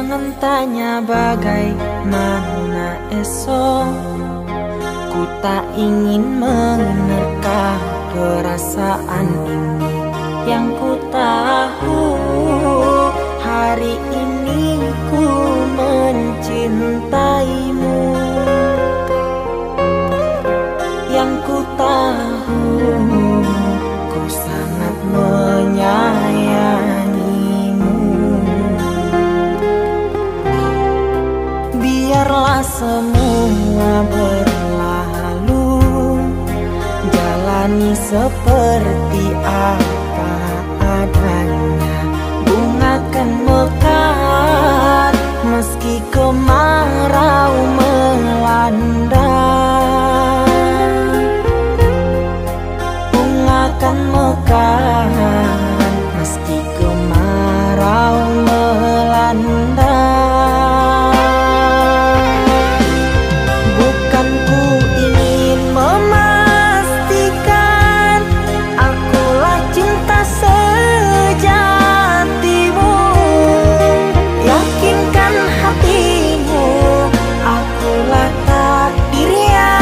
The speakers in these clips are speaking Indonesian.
Jangan tanya bagaimana esok, ku tak ingin menerka perasaan ini. Yang ku tahu hari ini ku mencintaimu. Yang ku tahu ku sangat menyayangimu. Biarlah semua berlalu, jalani seperti apa adanya. Bunga kan mekar meski kemarau melanda. Bunga kan mekar meski kemarau melanda. Bukan ku ingin memastikan akulah cinta sejatimu. Yakinkan hatimu akulah takdir yang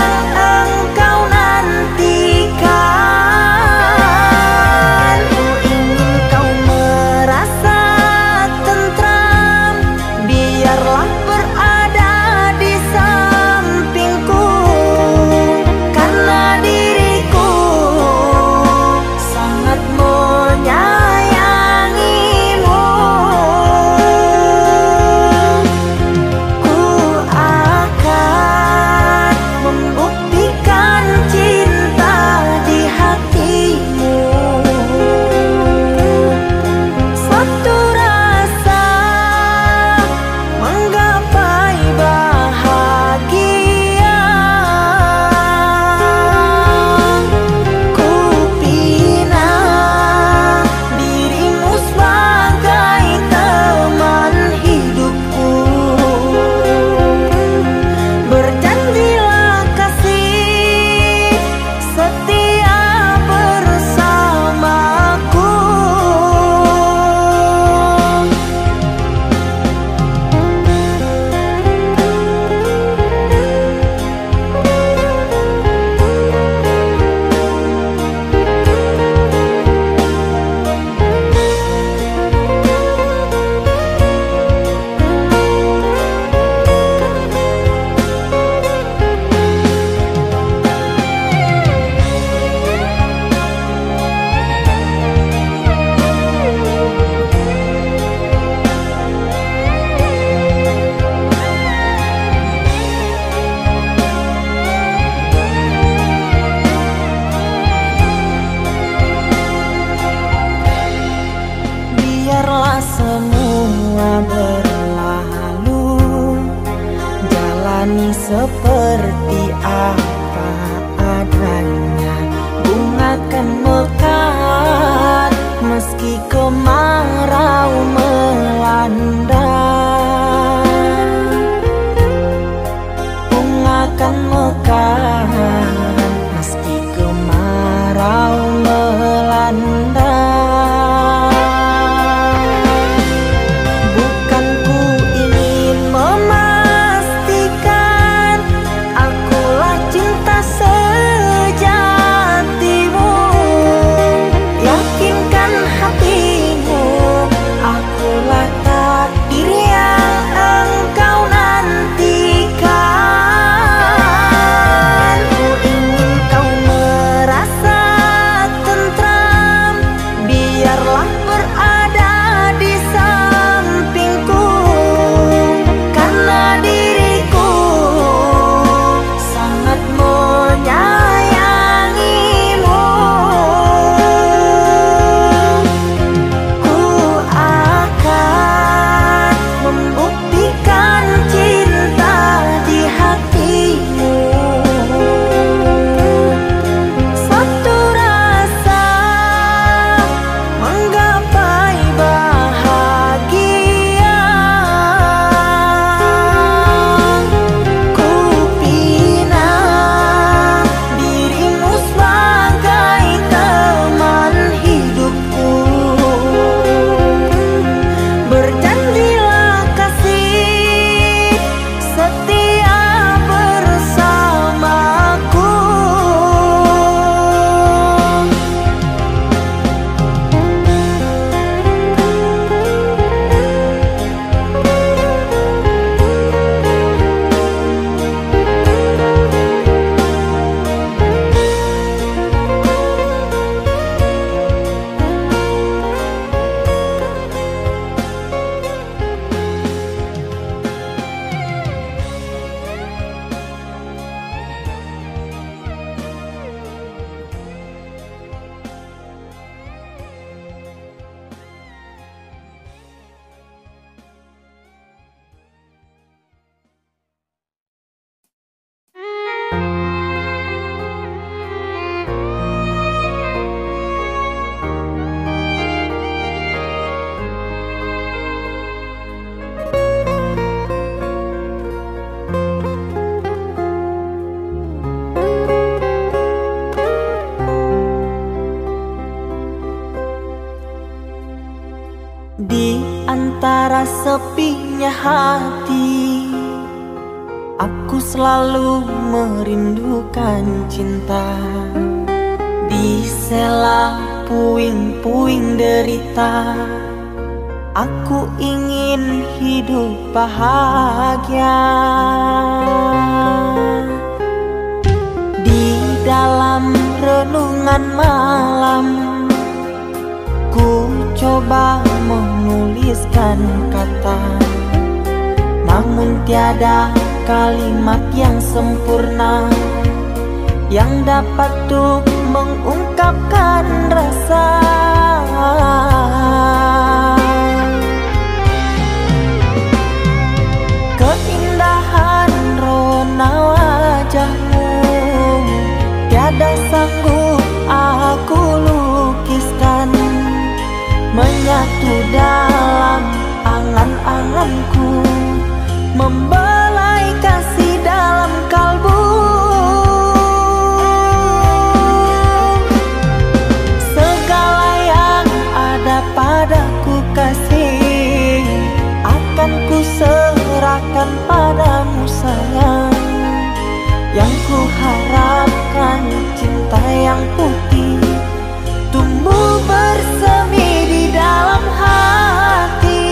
sepinya hati, aku selalu merindukan cinta. Di sela puing-puing derita, aku ingin hidup bahagia. Di dalam renungan malam, ku coba menuliskan kata, namun tiada kalimat yang sempurna yang dapat untuk mengungkapkan rasa. Keindahan rona wajahmu tiada sanggup aku lukiskan, menyatu dalam angan-anganku, membelai kasih dalam kalbu. Segala yang ada padaku kasih, akan ku serahkan padamu sayang. Yang ku harapkan cinta yang putih tumbuh bersemi di dalam hati.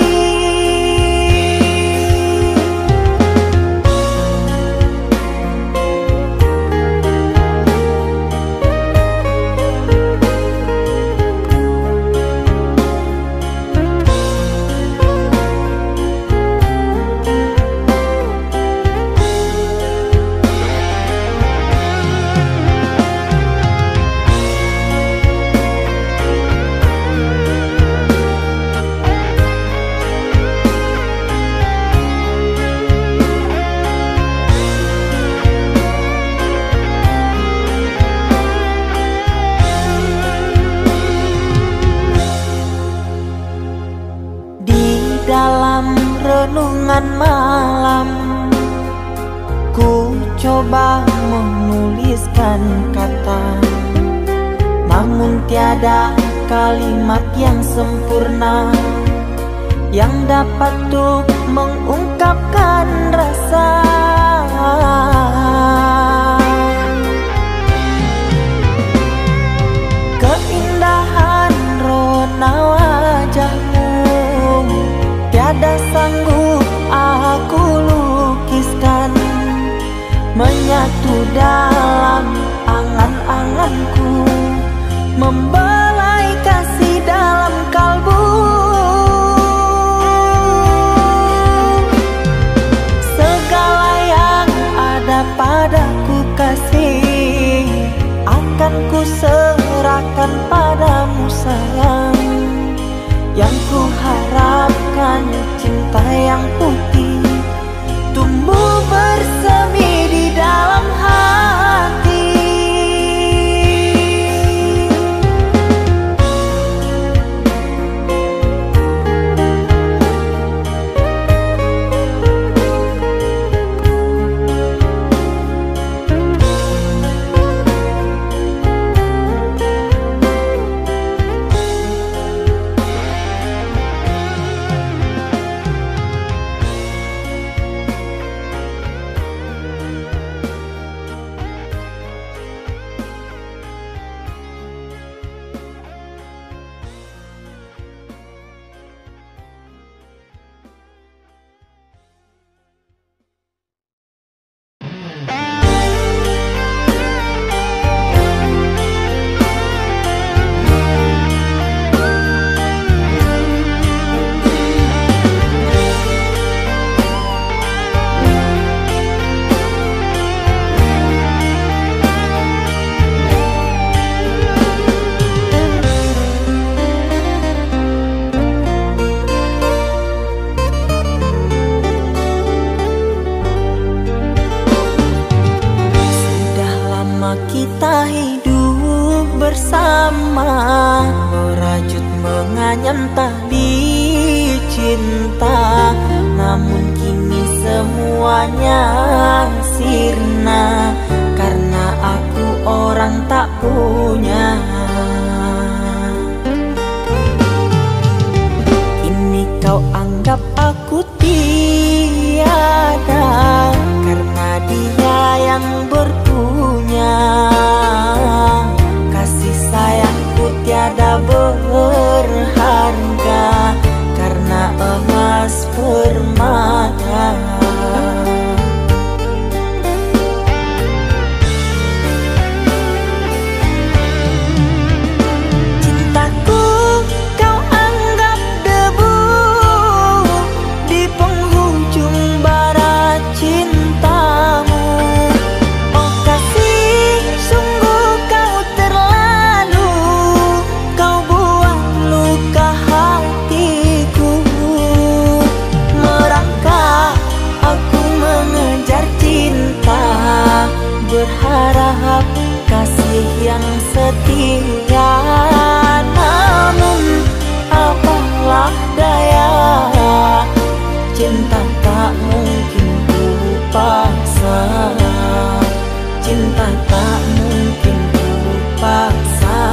Dalam renungan malam, ku coba menuliskan kata, namun tiada kalimat yang sempurna yang dapat untuk mengungkapkan rasa. Keindahan rona wajahmu tiada sanggup aku lukiskan, menyatu dalam angan-anganku, membelai kasih dalam kalbu. Segala yang ada padaku kasih, akan ku serahkan padamu sayang. Yang ku harapkan cinta yang putih tumbuh bersemi di dalam hati. Kita hidup bersama, merajut menganyam tali cinta, namun kini semuanya sirna karena aku orang tak punya. Kini kau anggap aku yang setia. Namun apalah daya, cinta tak mungkin ku paksa. Cinta tak mungkin ku paksa.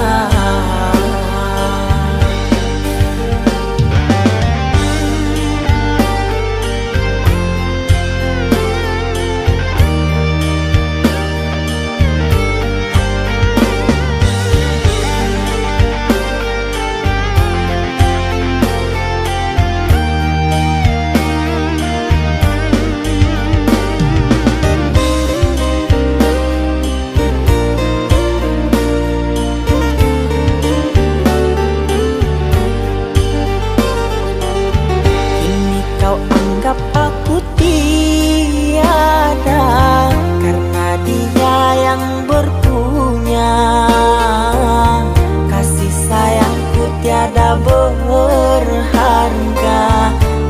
Tiada berharga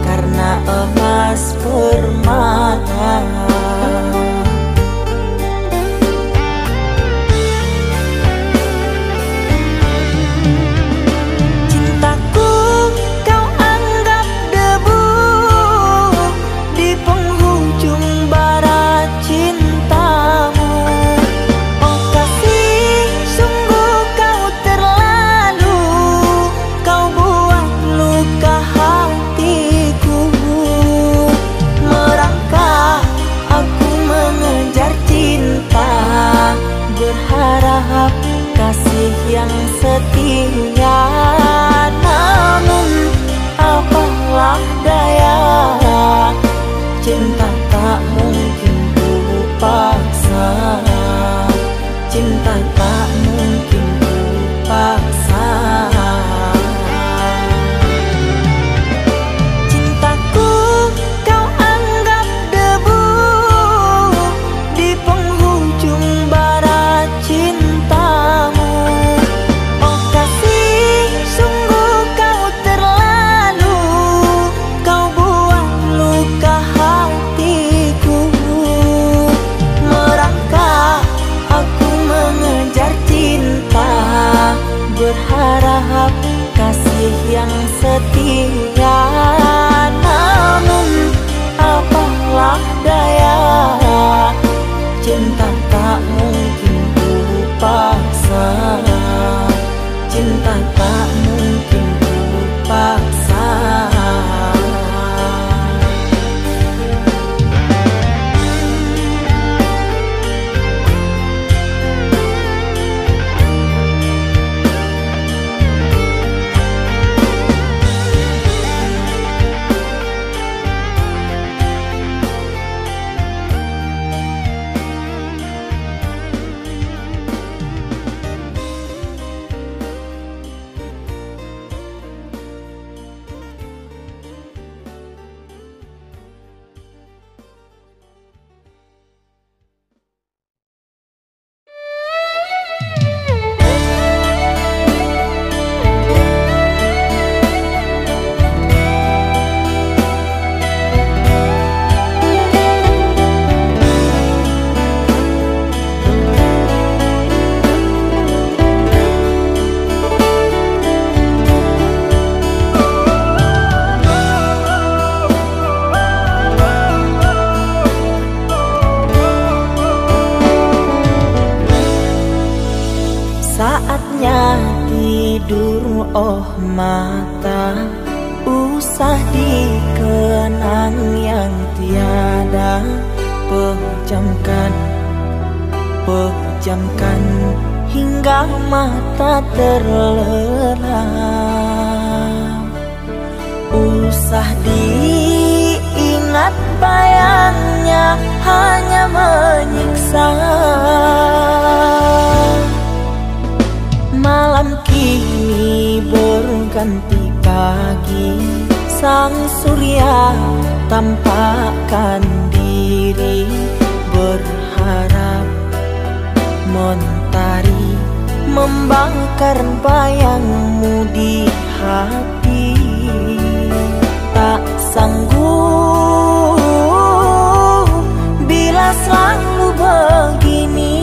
karena emas permata. Cintaku kau anggap debu di penghujung bara cintamu. Oh kasih, sungguh kau terlalu. Kau buat luka hatiku. Merangkak aku mengejar cinta, berharap kasih yang setia. Namun apalah daya, cinta tak mungkin ku paksa. Cinta tak mungkin ku paksa. Berharap kasih yang setia. Namun apalah daya, cinta tak mungkin ku paksa. Cinta tak mungkin ku paksa. Saatnya tidur, oh mata, usah dikenang yang tiada. Pejamkan, pejamkan hingga mata terlelap. Usah diingat bayangnya, hanya menyiksa. Malam kini berganti pagi, sang surya tampakkan diri. Berharap mentari membakar bayangmu di hati. Tak sanggup bila selalu begini.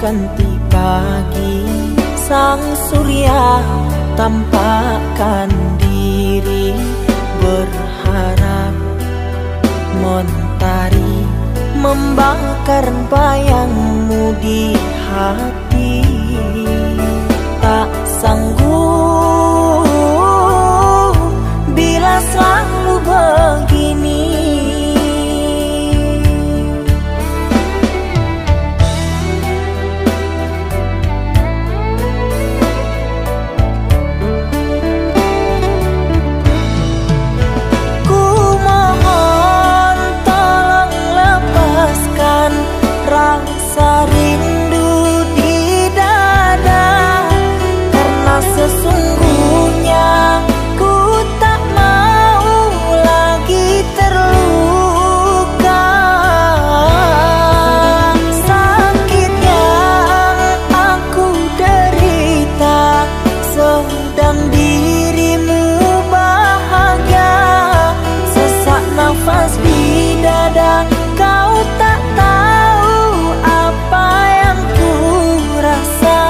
ganti pagi, sang surya tampakkan diri, berharap mentari membakar bayangmu di hati. Tak sanggup bila selalu begini. Ku mohon tolong lepaskan rasa rindu di dada, karena sesungguhnya ku tak mau lagi terluka. Sakit yang aku derita sedang dirimu bahagia. Sesak nafas di dada, kau tak tahu apa yang ku rasa.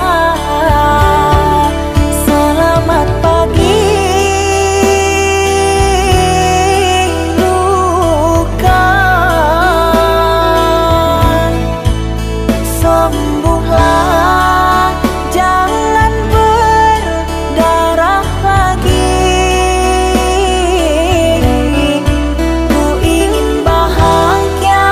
Selamat pagi luka, sembuhlah, jangan berdarah lagi. Ku ingin bahagia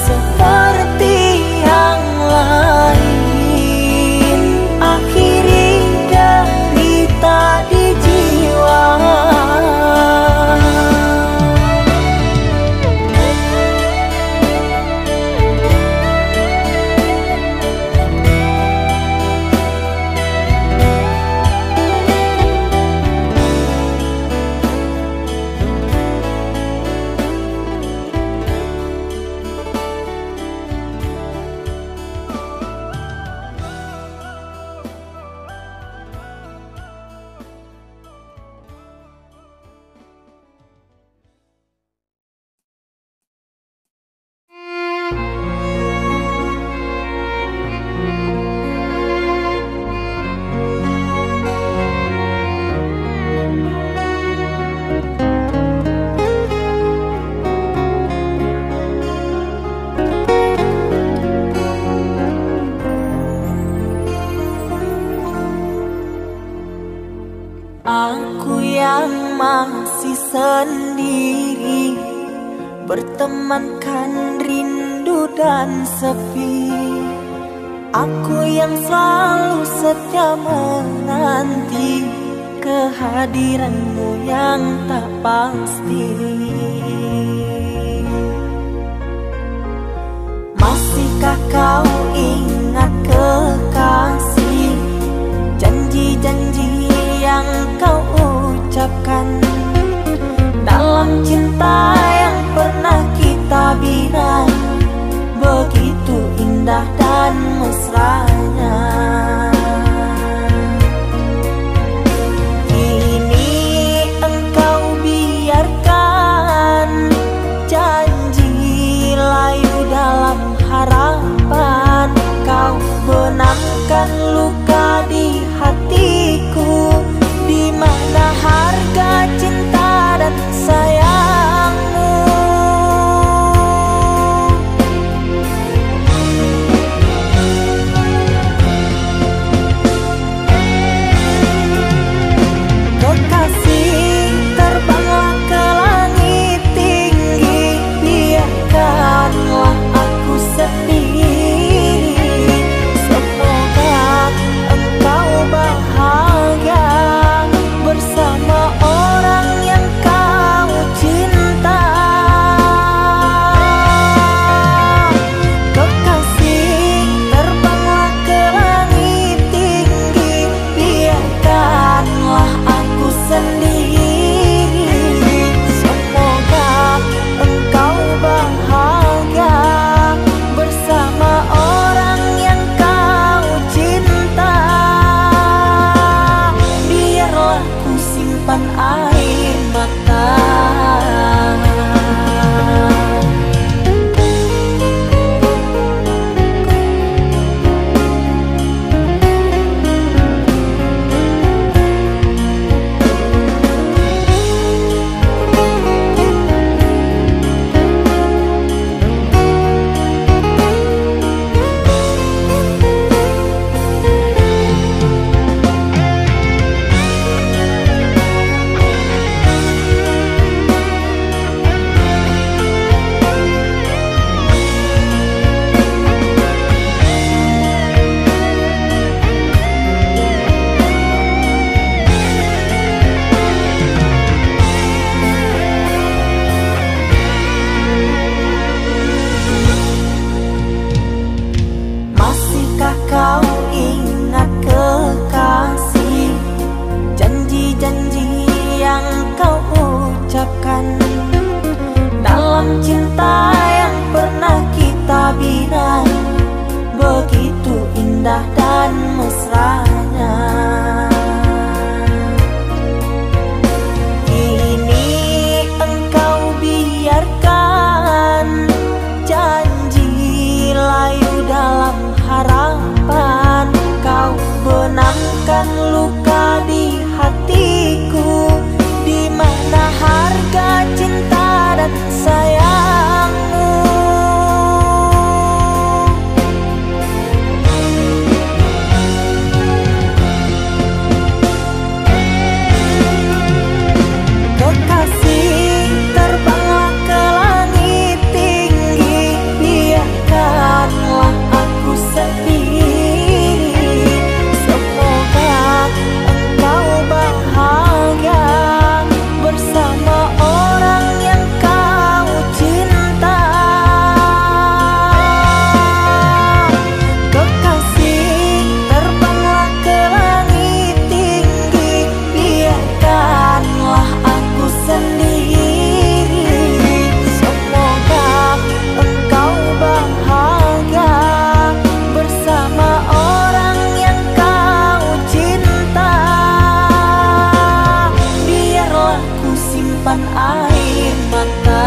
seperti yang lain, akhiri derita di jiwa. Aku yang masih sendiri, bertemankan rindu dan sepi. Aku yang selalu setia menanti kehadiranmu yang tak pasti. Masihkah kau ingat kekasih, janji-janji yang kau ucapkan dalam cinta yang pernah kita bina, begitu indah dan mesranya. Kini engkau biarkan harapan, kau benangkan luka di hatiku. Di mana harga cinta dan sayangmu? Kekasih, terbanglah ke langit tinggi, biarkanlah aku sendiri. Semoga engkau bahagia bersama orang yang kau cinta. Kekasih, terbanglah ke langit tinggi, biarkanlah aku sendiri. Semoga engkau bahagia bersama orang yang kau cinta. Biarlah ku simpan air mata.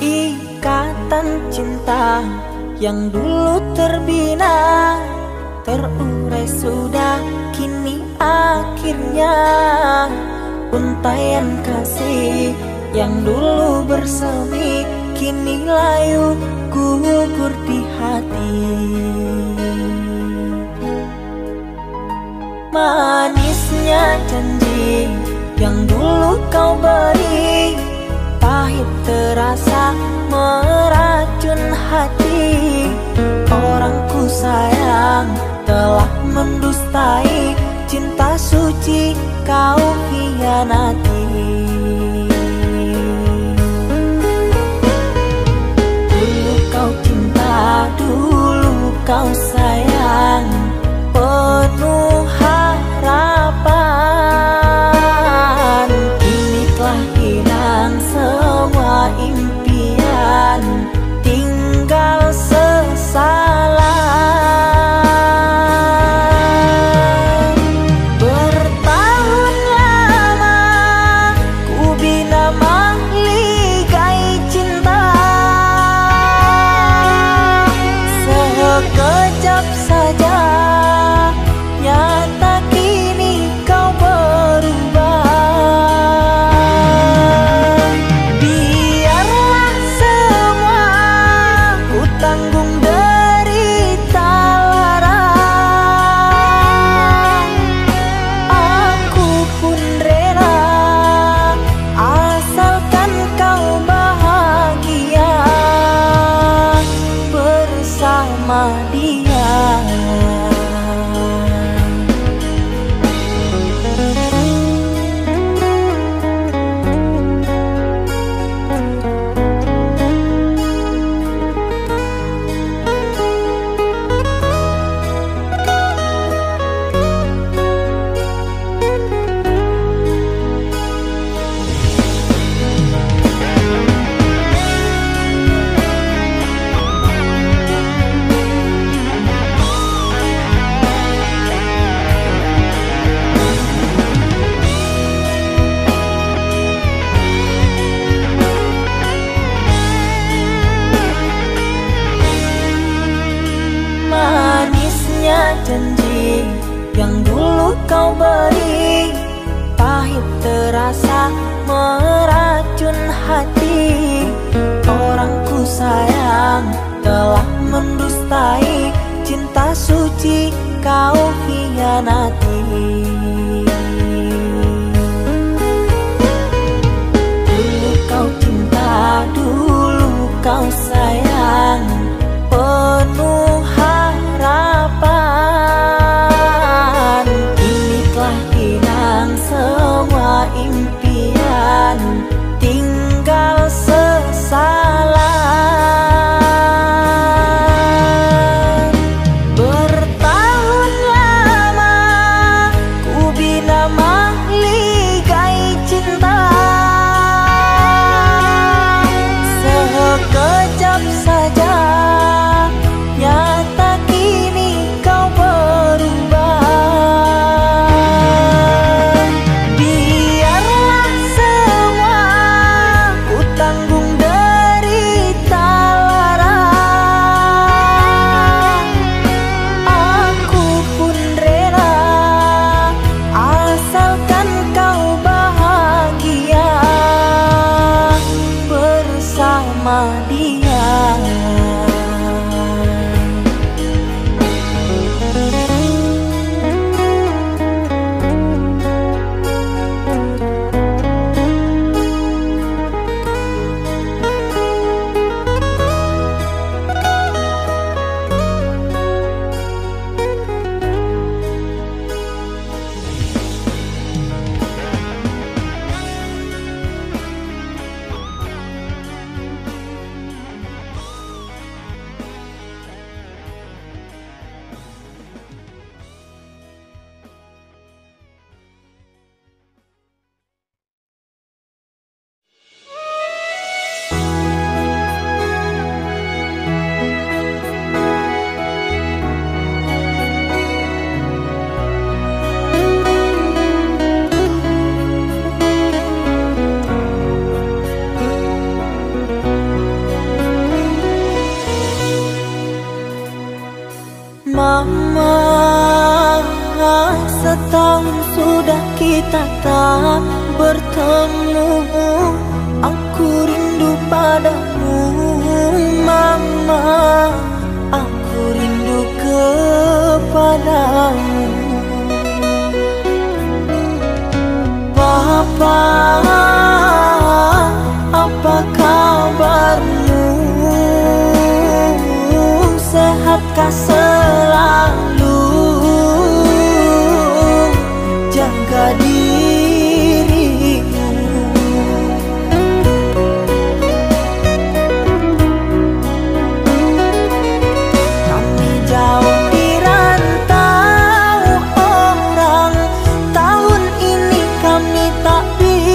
Ikatan cinta yang dulu terbina, terurai sudah kini akhirnya. Untaian kasih yang dulu bersemi, kini layu gugur di hati. Manisnya janji yang dulu kau beri, pahit terasa meracun hati. Orangku sayang telah mendustai, cinta suci kau hianati. Dulu kau cinta, dulu kau sayang, penuh harapan. Kini telah hilang semua impian, tinggal sesalan. Bertahun lama ku bina mahligai cinta, sekejap saja nyata kini kau berubah. Biarlah semua ku tanggung derita lara, aku pun rela asalkan kau bahagia bersama dia. Manisnya janji yang dulu kau beri, pahit terasa meracun hati. kau hianati. Dulu kau cinta, dulu kau sayang, penuh harapan. Kini telah hilang semua impian, tinggal sesalan. Bertahun lama ku bina mahligai cinta, sekejap saja nyata kini kau berubah. Biarlah semua ku tanggung derita lara, aku pun rela asalkan kau bahagia bersama dia. Mama, setahun sudah kita tak bertemu. Aku rindu padamu Mama, aku rindu kepadamu. Papa, apa kabarmu? Sehatkah selalu? Jaga dirimu. Kami jauh di rantau orang, tahun ini kami tak bisa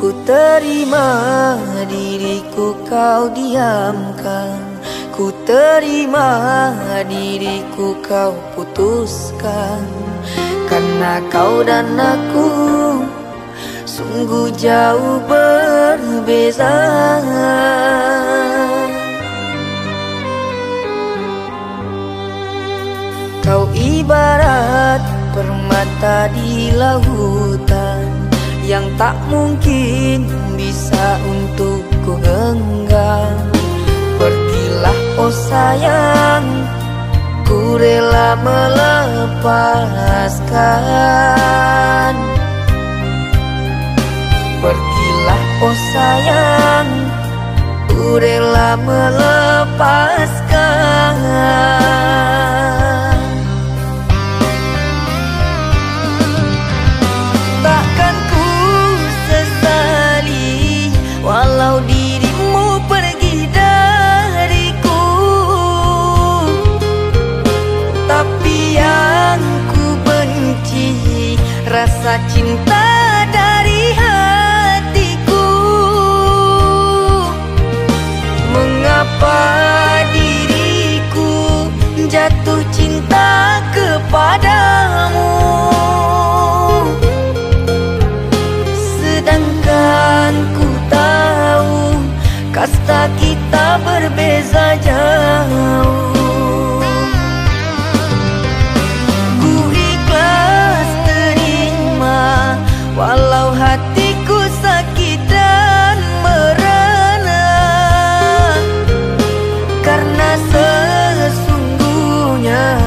Ku terima diriku kau diamkan, ku terima diriku kau putuskan. Karena kau dan aku sungguh jauh berbeza. Kau ibarat permata di lautan yang tak mungkin bisa untuk ku genggam. Pergilah oh sayang, ku rela melepaskan. Pergilah oh sayang, ku rela melepaskan. Takkan ku sesali walau dirimu pergi dariku, tapi yang ku benci rasa cinta dari hatiku. Mengapa diriku jatuh cinta kepadamu, sedangkan ku tahu kasta kita berbeza jauh. Ku ikhlas terima walau hatiku sakit dan merana, karena sesungguhnya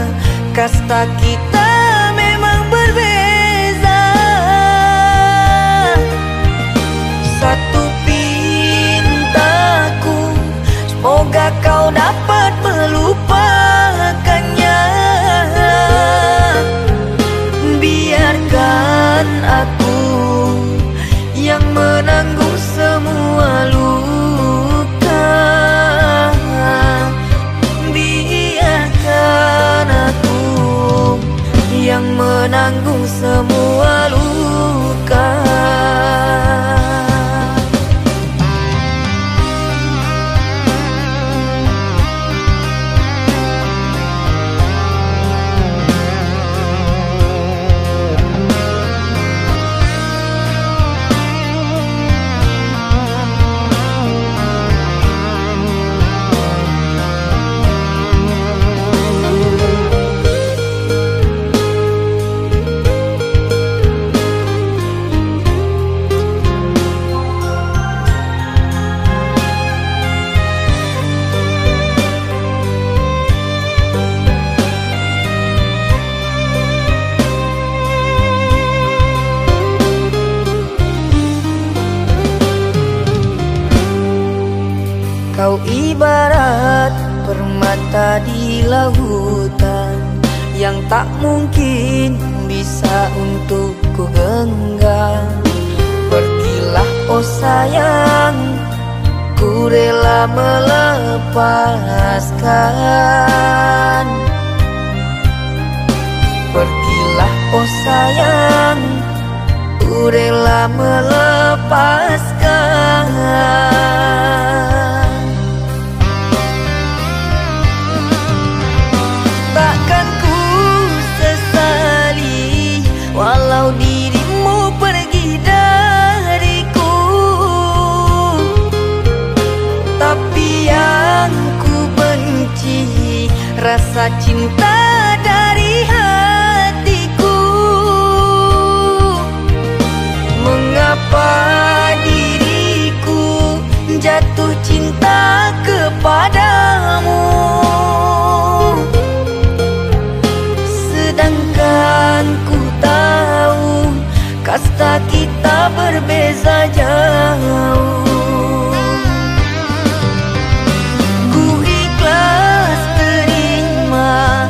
kasta kita memang berbeza. Satu pintaku, semoga kau dapat melupakannya. Biarkan aku yang menanggung semua luka. Biarkan aku yang menanggung semua luka. Kau ibarat permata di lautan yang tak mungkin bisa untuk ku genggam. Pergilah oh sayang, ku rela melepaskan. Pergilah oh sayang, ku rela melepaskan. Takkan ku sesali walau dirimu pergi dariku, tapi yang ku benci rasa cinta dari hatiku. Mengapa diriku jatuh cinta kepadamu, sedangkan ku tahu kasta kita berbeza jauh. Ku ikhlas terima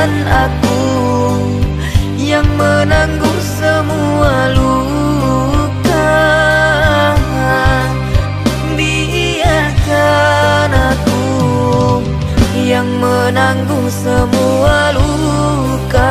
dan aku yang menanggung semua luka. Biarkan aku yang menanggung semua luka.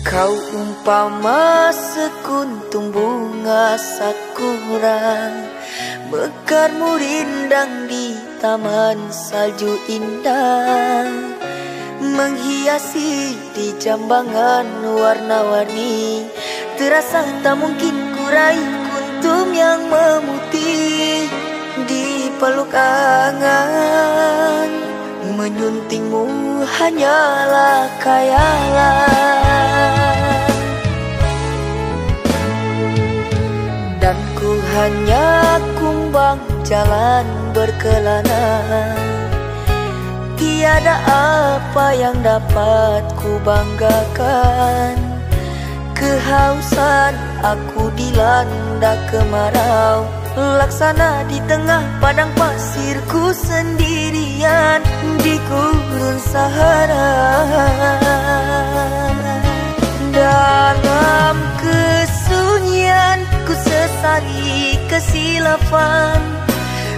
Kau umpama sekuntum bunga sakura, mekarmu rindang di taman salju indah, menghiasi di jambangan warna-warni. Terasa tak mungkin kurai kuntum yang memutih di peluk angan. Menyuntingmu hanyalah khayalan, dan ku hanya kumbang jalan berkelana. Tiada apa yang dapat ku banggakan. Kehausan aku dilanda kemarau, laksana di tengah padang pasirku sendirian di gurun Sahara. Dalam kesunyian ku sesali kesilapan.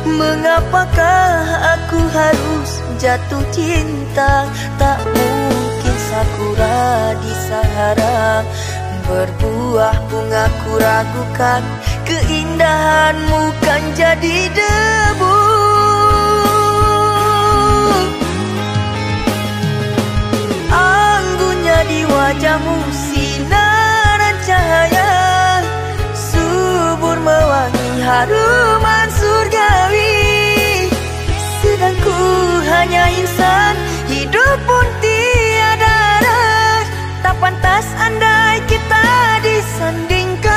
Mengapakah aku harus jatuh cinta? Tak mungkin sakura di Sahara berbuah bunga, ku ragukan keindahanmu kan jadi debu. Anggunnya di wajahmu sinaran cahaya, subur mewangi haruman surgawi. Sedang ku hanya insan, hidup pun tiada arah. Tak pantas andai kita disandingkan.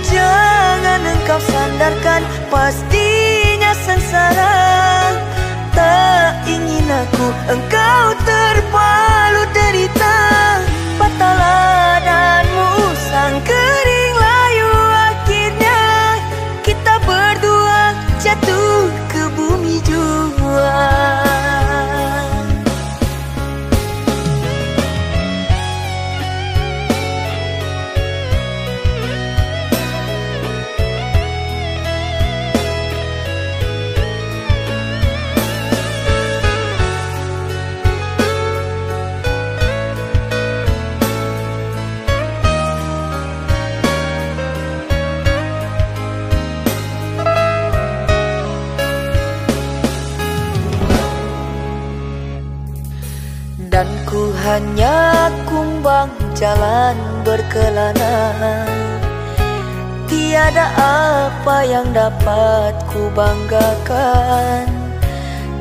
Jangan engkau sandarkan, pastinya sengsara. Tak ingin aku engkau terpalu derita. Patahlah dan musang kering layu, akhirnya kita berdua jatuh ke bumi jua. Dan ku hanya kumbang jalan berkelana. Tiada apa yang dapat ku banggakan.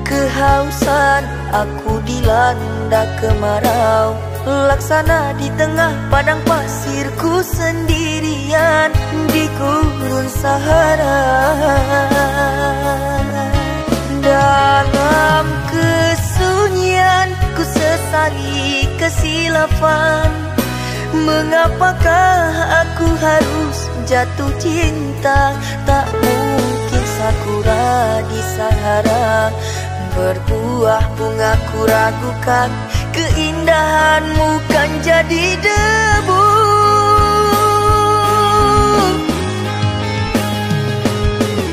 Kehausan aku dilanda kemarau, laksana di tengah padang pasirku sendirian di gurun Sahara. Dalam kesunyian ku sesali kesilapan. Mengapakah aku harus jatuh cinta? Tak mungkin sakura di Sahara berbuah bunga, ku ragukan keindahanmu kan jadi debu.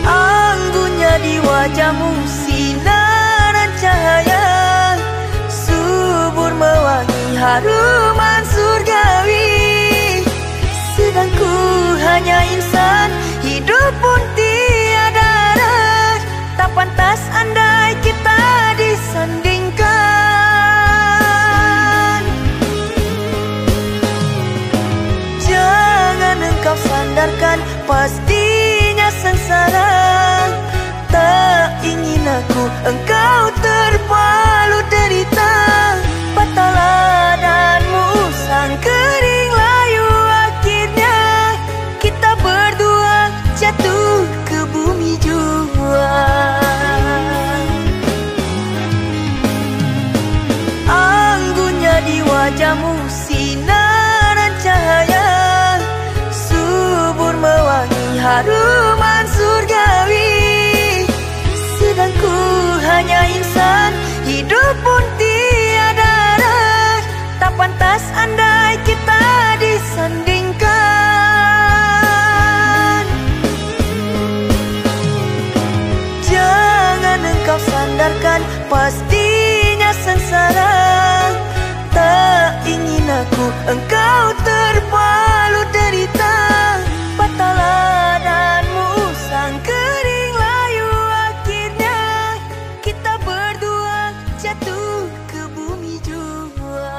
Anggunnya di wajahmu sinaran cahaya, subur mewangi haruman surgawi. Sedang ku hanya insan, hidup pun tiada arah. Tak pantas andai kita disandingkan. Jangan engkau sandarkan, pastinya sengsara. Tak ingin aku engkau terpalu derita. Patahlah dan musang kering layu, akhirnya kita berdua jatuh ke bumi jua. Anggunnya di wajahmu sinaran cahaya, subur mewangi haruman surgawi. Sedang ku hanya insan, hidup pun tiada arah. Tak pantas andai kita disandingkan. Jangan engkau sandarkan, pastinya sengsara. Tak ingin aku engkau terpalu derita. Patahlah dan musang kering layu, akhirnya kita berdua jatuh ke bumi jua.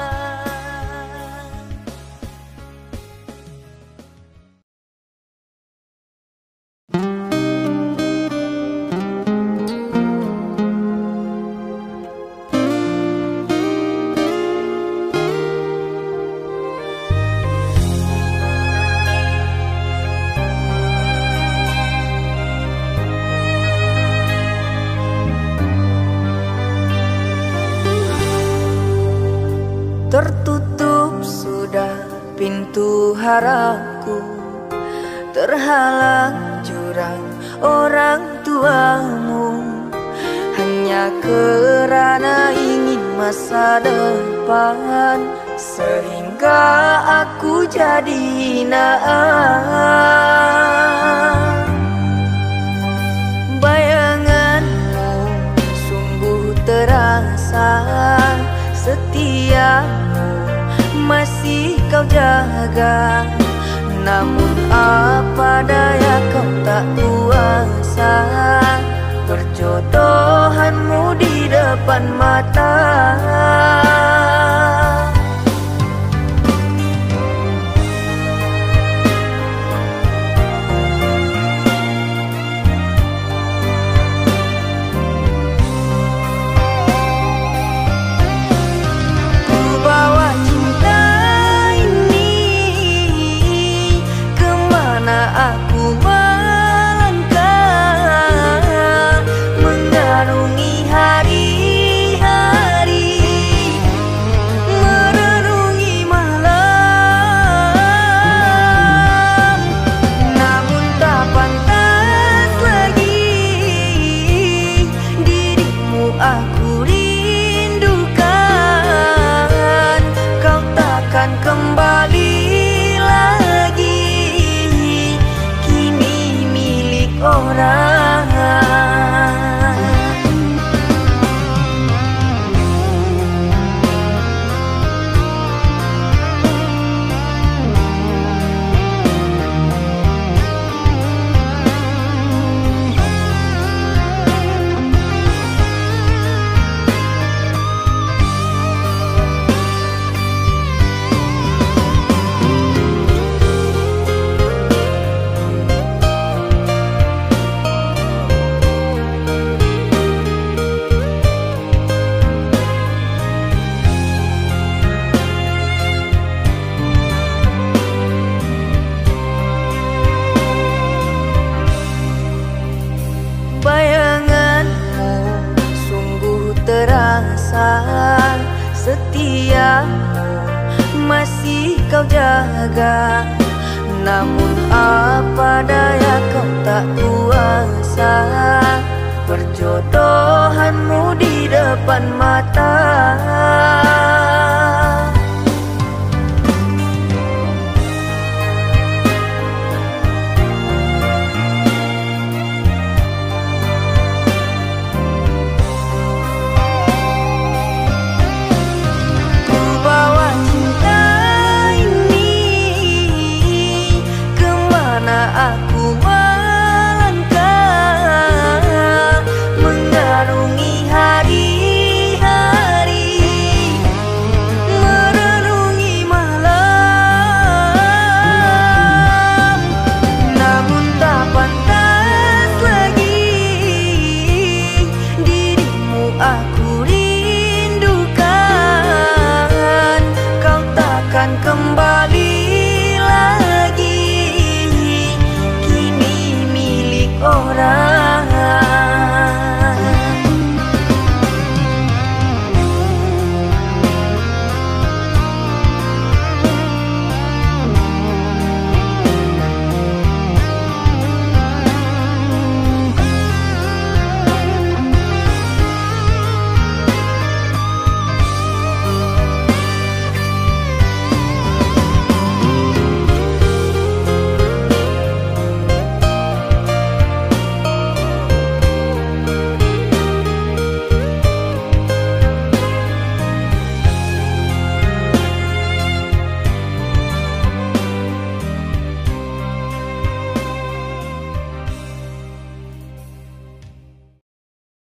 Tertutup sudah pintu harapku, terhalang jurang orang tuamu. Hanya kerana ingin masa depan, sehingga aku jadi hinaan. Bayanganmu sungguh terasa, setiamu masih kau jaga. Namun apa daya kau tak kuasa, perjodohanmu di depan mata. Aku melangkah mengarungi hari-hari. rasa setiamu masih kau jaga. Namun apa daya kau tak kuasa, perjodohanmu di depan mata. Aku melangkah mengarungi hari-hari, merenungi malam. Namun tak pantas lagi dirimu aku rindukan. Kau takkan kembali